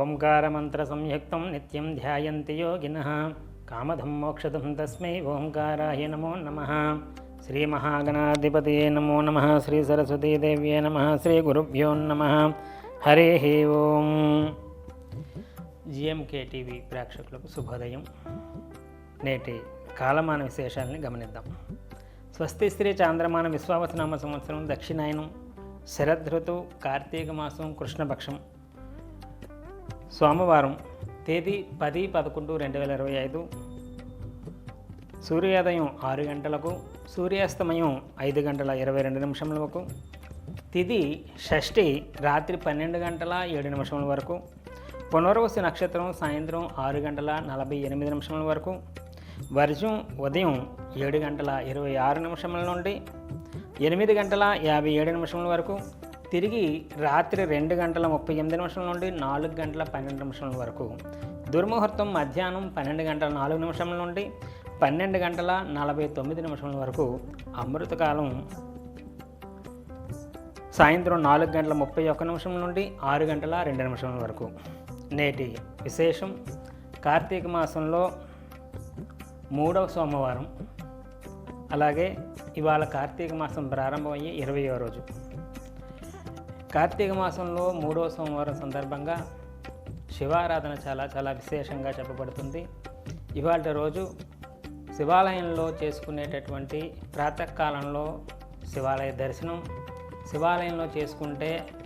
ఓంకారమంత్రసంయుక్తం నిత్యం ధ్యాయంతి యోగినః కామధం మోక్షదం తస్మై ఓంకారాయ నమో నమః. శ్రీ మహాగణాధిపతయే నమో నమః. శ్రీ సరస్వతీదేవ్యే నమః. శ్రీ గురుభ్యో నమః. హరి ఓం. జిఎంకే టీవీ ప్రేక్షకులకు శుభోదయం. నేటి కాలమాన విశేషాలని గమనిద్దాం. స్వస్తి శ్రీ చాంద్రమాన విశ్వావసనామ సంవత్సరం దక్షిణాయనం శరదృతు కార్తీక మాసం కృష్ణపక్షం సోమవారం తేదీ 10-11-2025 సూర్యోదయం 6 గంటలకు సూర్యాస్తమయం 5 గంటల 22 నిమిషములకు తిథి షష్ఠి రాత్రి 12 గంటల 7 నిమిషముల వరకు పునర్వసు నక్షత్రం సాయంత్రం 6 గంటల 48 నిమిషముల వరకు వర్జం ఉదయం 7 గంటల 26 నిమిషముల నుండి 8 గంటల 57 నిమిషముల వరకు తిరిగి రాత్రి 2 గంటల 38 నిమిషముల నుండి 4 గంటల 12 నిమిషముల వరకు దుర్ముహూర్తం మధ్యాహ్నం 12 గంటల 4 నిమిషముల నుండి 12 గంటల 49 నిమిషముల వరకు అమృతకాలం సాయంత్రం 4 గంటల 31 నిమిషముల నుండి 6 గంటల 2 నిమిషముల వరకు. నేటి విశేషం కార్తీక మాసంలో 3వ సోమవారం, అలాగే ఇవాళ కార్తీక మాసం ప్రారంభమయ్యే 20వ రోజు. కార్తీక మాసంలో 3వ సోమవారం సందర్భంగా శివారాధన చాలా విశేషంగా చెప్పబడుతుంది. ఇవాళ రోజు శివాలయంలో చేసుకునేటటువంటి ప్రాతకాలంలో శివాలయ దర్శనం, శివాలయంలో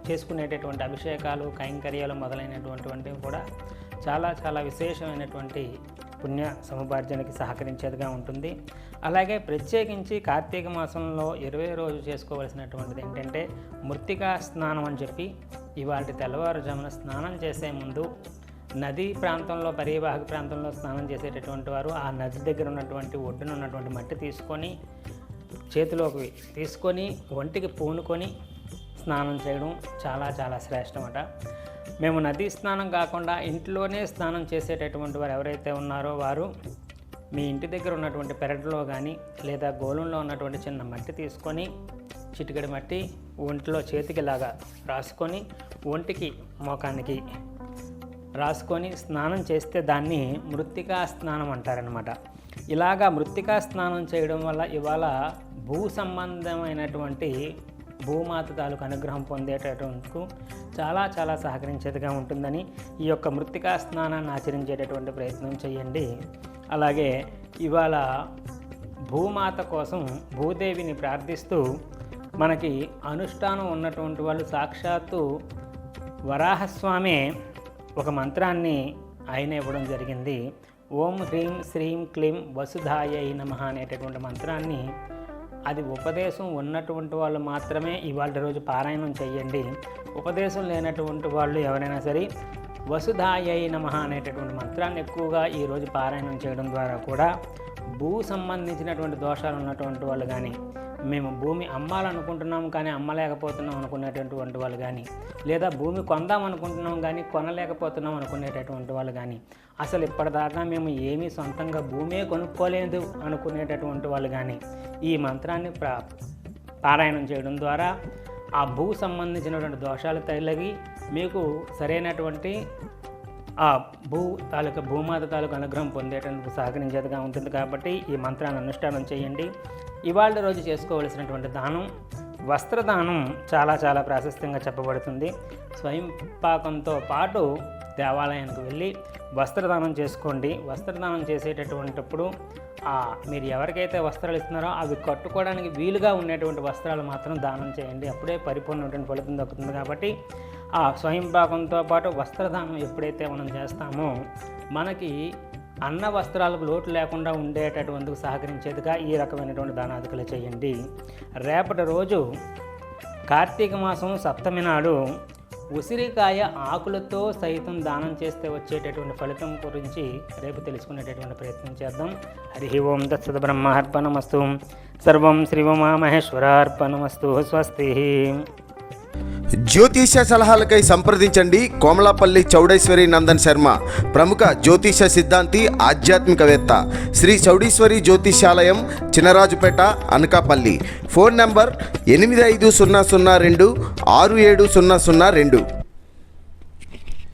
చేసుకునేటటువంటి అభిషేకాలు, కైంకర్యాలు మొదలైనటువంటివి కూడా చాలా విశేషమైనటువంటి పుణ్య సముపార్జనకి సహకరించేదిగా ఉంటుంది. అలాగే ప్రత్యేకించి కార్తీక మాసంలో 20వ రోజు చేసుకోవలసినటువంటిది ఏంటంటే మృత్తికా స్నానం అని చెప్పి ఇవాళ తెల్లవారుజామున స్నానం చేసే ముందు నదీ ప్రాంతంలో, పరివాహక ప్రాంతంలో స్నానం చేసేటటువంటి వారు ఆ నది దగ్గర ఉన్నటువంటి ఒడ్డున ఉన్నటువంటి మట్టి తీసుకొని చేతిలోకి తీసుకొని ఒంటికి పూనుకొని స్నానం చేయడం చాలా శ్రేష్టమట. మేము నదీ స్నానం కాకుండా ఇంట్లోనే స్నానం చేసేటటువంటి వారు ఎవరైతే ఉన్నారో వారు మీ ఇంటి దగ్గర ఉన్నటువంటి పెరట్లో కానీ లేదా గోళంలో ఉన్నటువంటి చిన్న మట్టి తీసుకొని చిటికెడి మట్టి ఒంటిలో చేతికిలాగా రాసుకొని ఒంటికి మోకానికి రాసుకొని స్నానం చేస్తే దాన్ని మృత్తికా స్నానం అంటారనమాట. ఇలాగా మృత్తికా స్నానం చేయడం వల్ల ఇవాళ భూ సంబంధమైనటువంటి భూమాత తాలూకు అనుగ్రహం పొందేటటువంటి చాలా సహకరించేదిగా ఉంటుందని ఈ యొక్క మృత్తికా స్నానాన్ని ఆచరించేటటువంటి ప్రయత్నం చేయండి. అలాగే ఇవాళ భూమాత కోసం భూదేవిని ప్రార్థిస్తూ మనకి అనుష్ఠానం ఉన్నటువంటి వాళ్ళు సాక్షాత్తు వరాహస్వామి ఒక మంత్రాన్ని ఆయన ఇవ్వడం జరిగింది. ఓం హ్రీం శ్రీం క్లీం వసుధాయై నమః అనేటటువంటి మంత్రాన్ని అది ఉపదేశం ఉన్నటువంటి వాళ్ళు మాత్రమే ఇవాళ రోజు పారాయణం చేయండి. ఉపదేశం లేనటువంటి వాళ్ళు ఎవరైనా సరే వసుధాయై నమః అనేటటువంటి మంత్రాన్ని ఎక్కువగా ఈరోజు పారాయణం చేయడం ద్వారా కూడా భూ సంబంధించినటువంటి దోషాలు ఉన్నటువంటి వాళ్ళు కానీ, మేము భూమి అమ్మాలనుకుంటున్నాం కానీ అమ్మలేకపోతున్నాం అనుకునేటటువంటి వాళ్ళు కానీ, లేదా భూమి కొందాం అనుకుంటున్నాం కానీ కొనలేకపోతున్నాం అనుకునేటటువంటి వాళ్ళు కానీ, అసలు ఇప్పటిదాకా మేము ఏమీ సొంతంగా భూమే కొనుక్కోలేదు అనుకునేటటువంటి వాళ్ళు కానీ ఈ మంత్రాన్ని పారాయణం చేయడం ద్వారా ఆ భూ సంబంధించినటువంటి దోషాలు తొలగి మీకు సరైనటువంటి ఆ భూమాత తాలూకు అనుగ్రహం పొందేటందుకు సహకరించేదిగా ఉంటుంది. కాబట్టి ఈ మంత్రాన్ని అనుష్ఠానం చేయండి. ఇవాళ రోజు చేసుకోవలసినటువంటి దానం వస్త్రదానం చాలా ప్రాశస్త్యంగా చెప్పబడుతుంది. స్వయం పాకంతో పాటు దేవాలయానికి వెళ్ళి వస్త్రదానం చేసుకోండి. వస్త్రదానం చేసేటటువంటిప్పుడు మీరు ఎవరికైతే వస్త్రాలు ఇస్తున్నారో అవి కట్టుకోవడానికి వీలుగా ఉండేటువంటి వస్త్రాలు మాత్రం దానం చేయండి. అప్పుడే పరిపూర్ణమైనటువంటి ఫలితం దక్కుతుంది. కాబట్టి ఆ స్వయం పాకంతో పాటు వస్త్రదానం ఎప్పుడైతే మనం చేస్తామో మనకి అన్న వస్త్రాలకు లోటు లేకుండా ఉండేటటువంటి సహకరించేదిగా ఈ రకమైనటువంటి దానాదికలు చేయండి. రేపటి రోజు కార్తీక మాసం సప్తమి నాడు ఉసిరికాయ ఆకులతో సైతం దానం చేస్తే వచ్చేటటువంటి ఫలితం గురించి రేపు తెలుసుకునేటటువంటి ప్రయత్నం చేద్దాం. హరి ఓం తత్సత్ బ్రహ్మార్పణమస్తు. సర్వం శ్రీ ఉమామహేశ్వరార్పణమస్తు. స్వస్తి. జ్యోతిష సలహాలకై సంప్రదించండి కోమలాపల్లి చౌడేశ్వరి నందన్ శర్మ, ప్రముఖ జ్యోతిష సిద్ధాంతి, ఆధ్యాత్మికవేత్త. శ్రీ చౌడేశ్వరి జ్యోతిషాలయం, చినరాజుపేట, అనకాపల్లి. Phone number 8500267002.